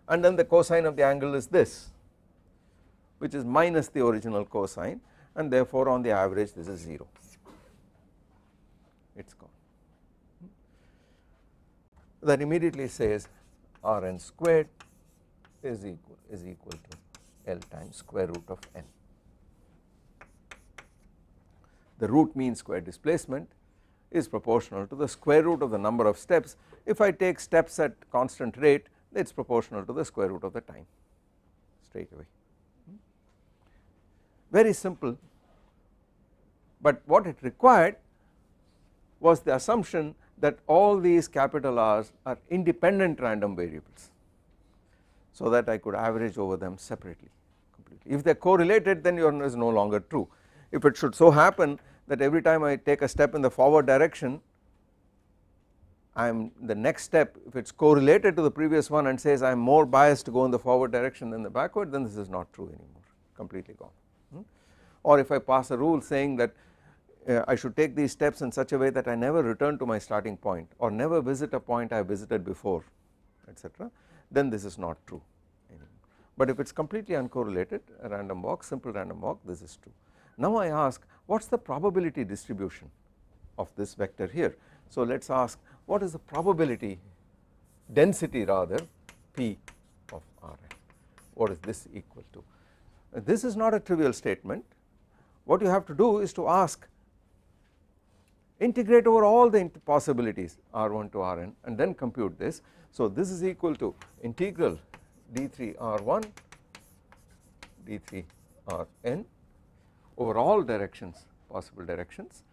and then the cosine of the angle is this, which is minus the original cosine, and therefore on the average this is 0, it is gone. That immediately says Rn squared is equal to L times square root of n. The root mean square displacement is proportional to the square root of the number of steps. If I take steps at constant rate, it is proportional to the square root of the time straight away. Very simple, but what it required was the assumption that all these capital R's are independent random variables, so that I could average over them separately completely. If they are correlated, then your is no longer true. If it should so happen that every time I take a step in the forward direction, I am the next step, if it is correlated to the previous one and says I am more biased to go in the forward direction than the backward, then this is not true anymore, completely gone. Or if I pass a rule saying that I should take these steps in such a way that I never return to my starting point or never visit a point I have visited before, etc., then this is not true anymore. But if it is completely uncorrelated, a random walk, simple random walk, this is true. Now I ask, what is the probability distribution of this vector here? So let us ask, what is the probability density rather P of Rn, what is this equal to? This is not a trivial statement. What you have to do is to ask, integrate over all the possibilities R1 to Rn and then compute this. So this is equal to integral d3 R1 d3 Rn over all directions, possible directions.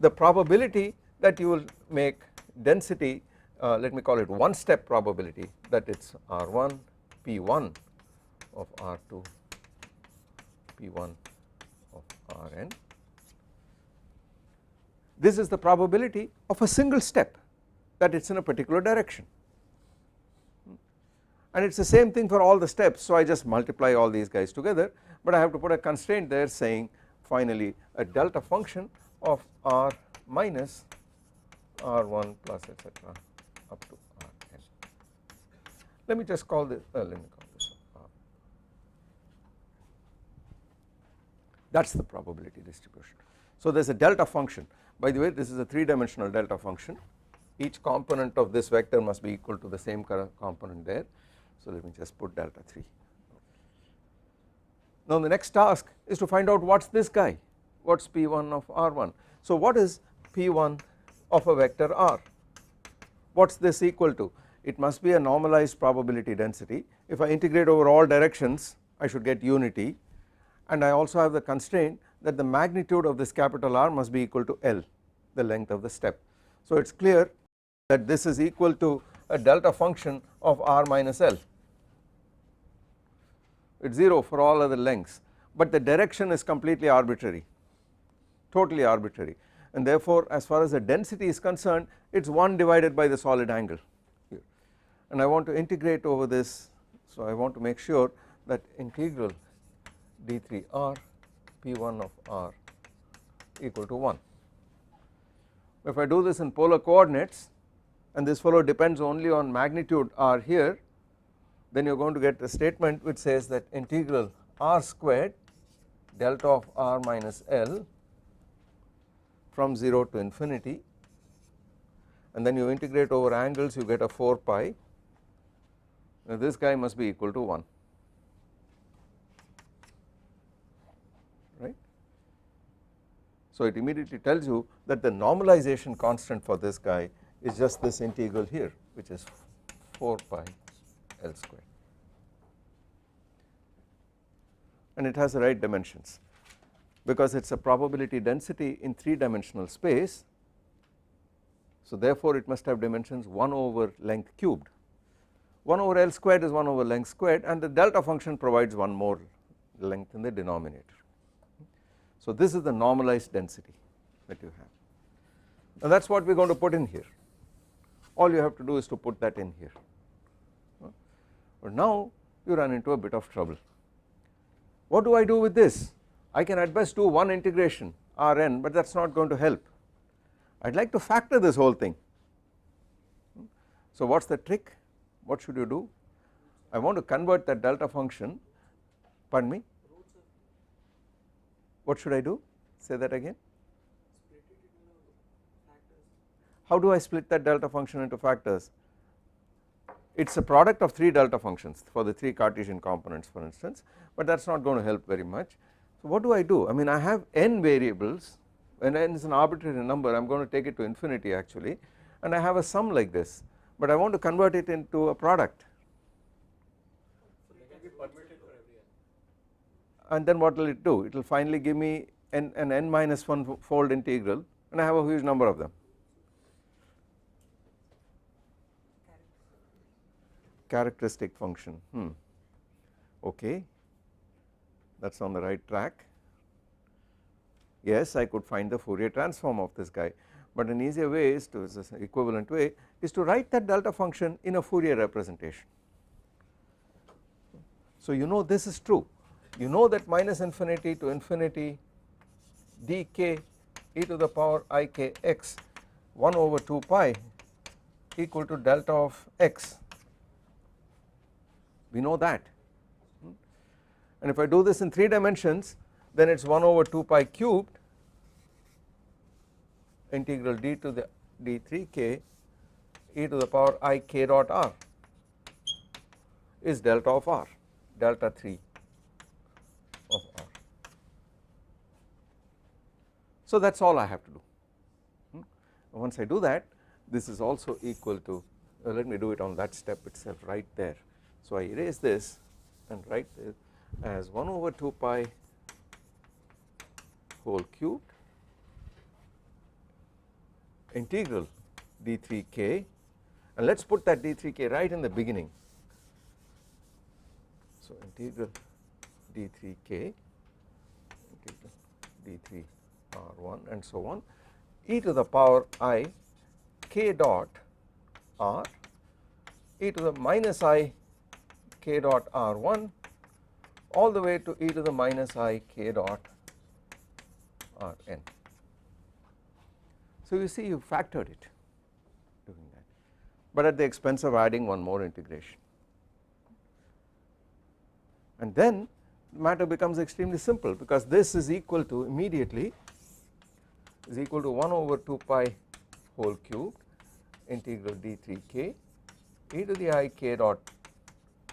The probability that you will make density, let me call it one step probability, that it is R1 P1 of R2 P1 of Rn. This is the probability of a single step, that it is in a particular direction, and it is the same thing for all the steps. So I just multiply all these guys together, but I have to put a constraint there saying finally a delta function of R minus R1 plus etc. up to Rn. Let me just call this, let me call this R. That is the probability distribution. So there is a delta function. By the way, this is a 3-dimensional delta function, each component of this vector must be equal to the same component there. So let me just put delta 3. Now the next task is to find out what is this guy, what is P1 of R1. So what is P1 of a vector R? What is this equal to? It must be a normalized probability density. If I integrate over all directions I should get unity, and I also have the constraint that the magnitude of this capital R must be equal to L, the length of the step. So it is clear that this is equal to a delta function of R minus L. It is 0 for all other lengths, but the direction is completely arbitrary, totally arbitrary, and therefore as far as the density is concerned it is 1 divided by the solid angle here. And I want to integrate over this, so I want to make sure that integral d3r P1 of R equal to 1. If I do this in polar coordinates and this fellow depends only on magnitude R here, then you are going to get a statement which says that integral R squared delta of R minus L from 0 to infinity, and then you integrate over angles, you get a 4 pi. Now this guy must be equal to 1, right. So it immediately tells you that the normalization constant for this guy is just this integral here, which is 4 pi L squared, and it has the right dimensions because it is a probability density in 3-dimensional space. So therefore it must have dimensions 1 over length cubed. 1 over L squared is 1 over length squared, and the delta function provides one more length in the denominator. So this is the normalized density that you have. Now that is what we are going to put in here. All you have to do is to put that in here. But now you run into a bit of trouble. What do I do with this? I can at best do one integration Rn, but that is not going to help. I would like to factor this whole thing. So what is the trick? What should you do? I want to convert that delta function, pardon me, what should I do? Say that again. How do I split that delta function into factors? It is a product of 3 delta functions for the 3 Cartesian components for instance, but that is not going to help very much. So what do? I mean I have n variables, and n is an arbitrary number, I am going to take it to infinity actually, and I have a sum like this, but I want to convert it into a product. And then what will it do? It will finally give me an n minus 1 fold integral, and I have a huge number of them. Characteristic function, okay, that is on the right track. Yes, I could find the Fourier transform of this guy, but an easier way is to, is an equivalent way, is to write that delta function in a Fourier representation. So you know this is true, you know that minus infinity to infinity dk e to the power I k x 1 over 2 pi equal to delta of x. We know that, and if I do this in 3 dimensions, then it is 1 over 2 pi cubed integral d to the d3k e to the power I k dot r is delta of r, delta 3 of r. So that is all I have to do. Once I do that, this is also equal to, let me do it on that step itself right there. So I erase this and write this as 1 over 2 pi whole cubed integral d3k, and let us put that d3k right in the beginning. So integral d3k integral d3r1 and so on e to the power I k dot r e to the minus I k dot r1 all the way to e to the minus I k dot rn. So you see you factored it doing that, but at the expense of adding one more integration, and then the matter becomes extremely simple because this is equal to immediately is equal to 1 over 2 pi whole cubed integral d3k e to the I k dot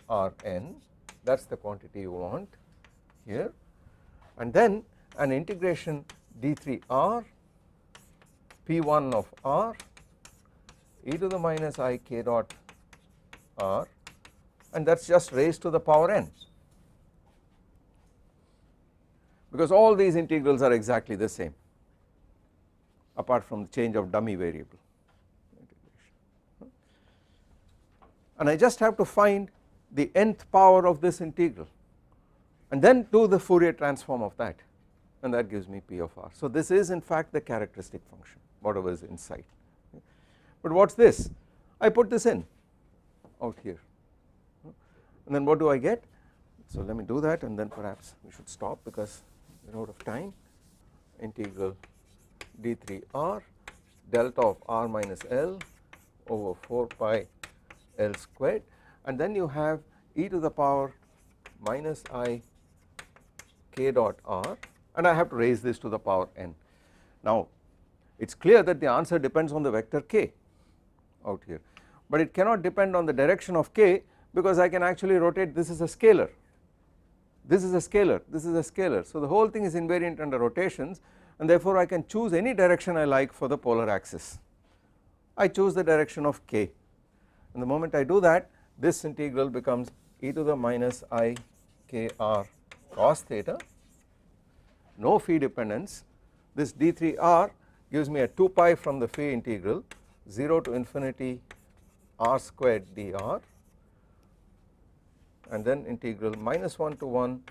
rn, that is the quantity you want here, and then an integration d3r p1 of r e to the minus I k dot r, and that is just raised to the power n, because all these integrals are exactly the same apart from the change of dummy variable, and I just have to find the nth power of this integral and then do the Fourier transform of that, and that gives me p of r. So this is in fact the characteristic function, whatever is inside. But what is this? I put this in out here, and then what do I get? So let me do that, and then perhaps we should stop because we are out of time. Integral d3r delta of r minus L over 4 pi L squared, and then you have e to the power minus I k dot r, and I have to raise this to the power n. Now it is clear that the answer depends on the vector k out here, but it cannot depend on the direction of k because I can actually rotate. This is a scalar, this is a scalar, this is a scalar, so the whole thing is invariant under rotations, and therefore I can choose any direction I like for the polar axis. I choose the direction of k, and the moment I do that, this integral becomes e to the minus I k r cos theta, no phi dependence. This d3r gives me a 2 pi from the phi integral 0 to infinity r squared dr, and then integral minus 1 to 1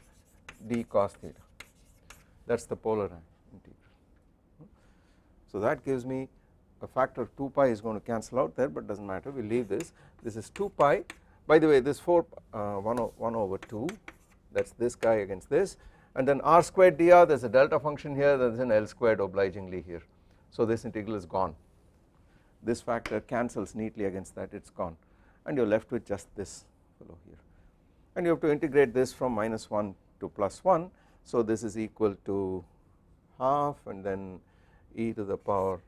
d cos theta, that is the polar integral. So that gives me a factor of 2 pi is going to cancel out there, but does not matter, we leave this. This is 2 pi, by the way this 1 over 2, that is this guy against this, and then r squared dr, there is a delta function here, there is an L squared obligingly here, so this integral is gone, this factor cancels neatly against that, it is gone, and you are left with just this fellow here, and you have to integrate this from minus 1 to plus 1, so this is equal to half and then e to the power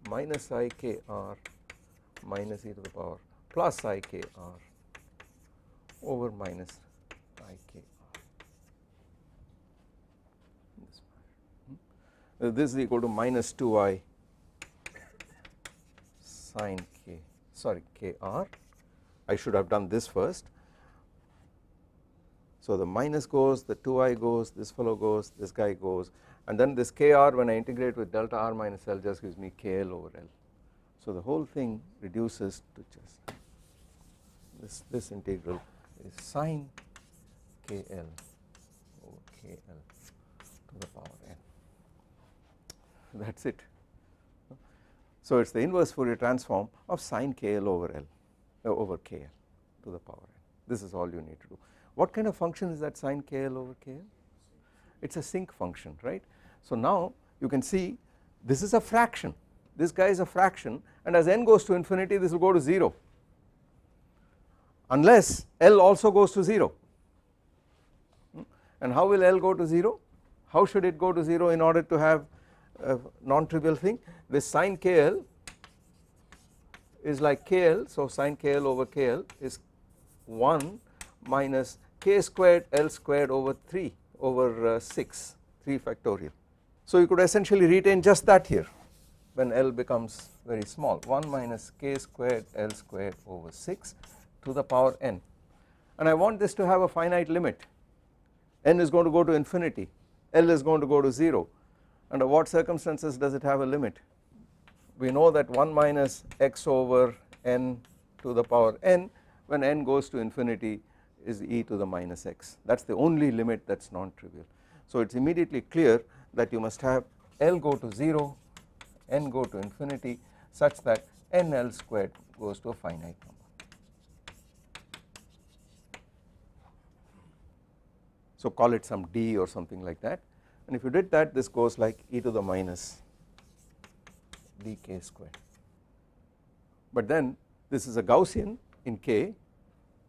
minus I k r minus e to the power plus I k r over minus I k r. This is equal to minus 2i sine k r. I should have done this first. So the minus goes, the 2i goes, this fellow goes, this guy goes, and then this kr when I integrate with delta r minus L just gives me kl over L. So the whole thing reduces to just this integral is sine kl over kl to the power n. That is it. So it is the inverse Fourier transform of sine kl over L over kl to the power n. This is all you need to do. What kind of function is that sine kl over kl? It is a sinc function, right. So now you can see this is a fraction, this guy is a fraction, and as n goes to infinity this will go to 0 unless L also goes to 0. And how will L go to 0? How should it go to 0 in order to have a non-trivial thing? This sine kl is like kl, so sine kl over kl is 1 minus k squared L squared over 3 over 6, 3 factorial. So you could essentially retain just that here when L becomes very small, 1 minus k squared L squared over 6 to the power n, and I want this to have a finite limit. N is going to go to infinity, L is going to go to 0. Under what circumstances does it have a limit? We know that 1 minus x over n to the power n when n goes to infinity is e to the minus x, that is the only limit that is non-trivial. So it is immediately clear that you must have L go to 0, n go to infinity such that n L squared goes to a finite number. So call it some d or something like that, and if you did that this goes like e to the minus dk squared. But then this is a Gaussian in k,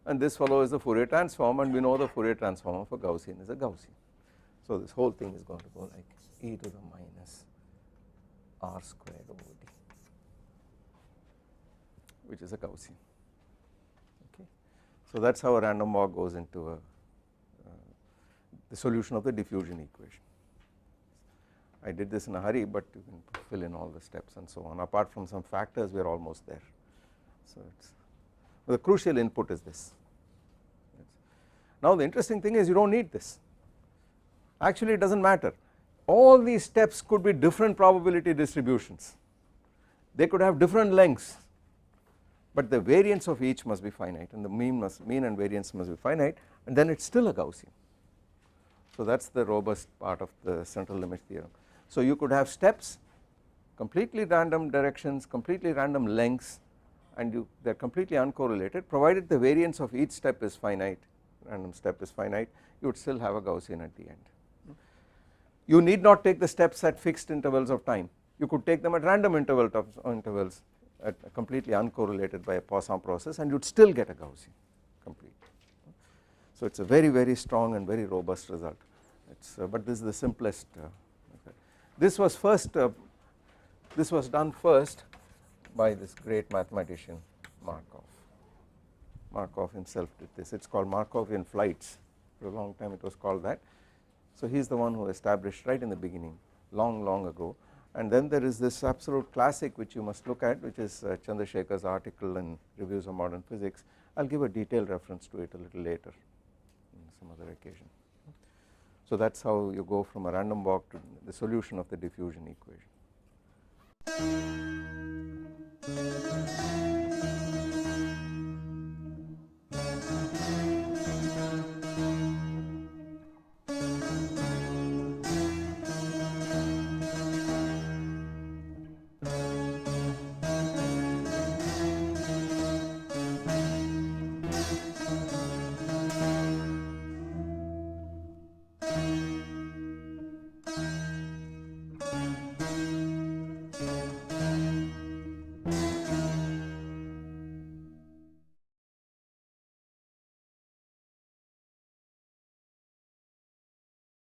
and this fellow is the Fourier transform, and we know the Fourier transform of a Gaussian is a Gaussian. So this whole thing is going to go like e to the minus r squared over d, which is a Gaussian. Okay, so that is how a random walk goes into the solution of the diffusion equation. I did this in a hurry, but you can fill in all the steps and so on. Apart from some factors, we are almost there. So the crucial input is this. Now the interesting thing is you do not need this, actually it does not matter. All these steps could be different probability distributions, they could have different lengths, but the variance of each must be finite, and the mean and variance must be finite, and then it is still a Gaussian. So that is the robust part of the central limit theorem. So you could have steps, completely random directions, completely random lengths, and they are completely uncorrelated, provided the variance of each step is finite, random step is finite, you would still have a Gaussian at the end. You need not take the steps at fixed intervals of time, you could take them at random intervals at completely uncorrelated by a Poisson process, and you would still get a Gaussian complete. So it is a very, very strong and very robust result. But this is the simplest method. This was done first by this great mathematician Markov. Markov himself did this, it is called Markovian flights, for a long time it was called that. So he is the one who established right in the beginning, long ago. And then there is this absolute classic which you must look at, which is Chandrasekhar's article in Reviews of Modern Physics. I will give a detailed reference to it a little later on some other occasion. So that is how you go from a random walk to the solution of the diffusion equation.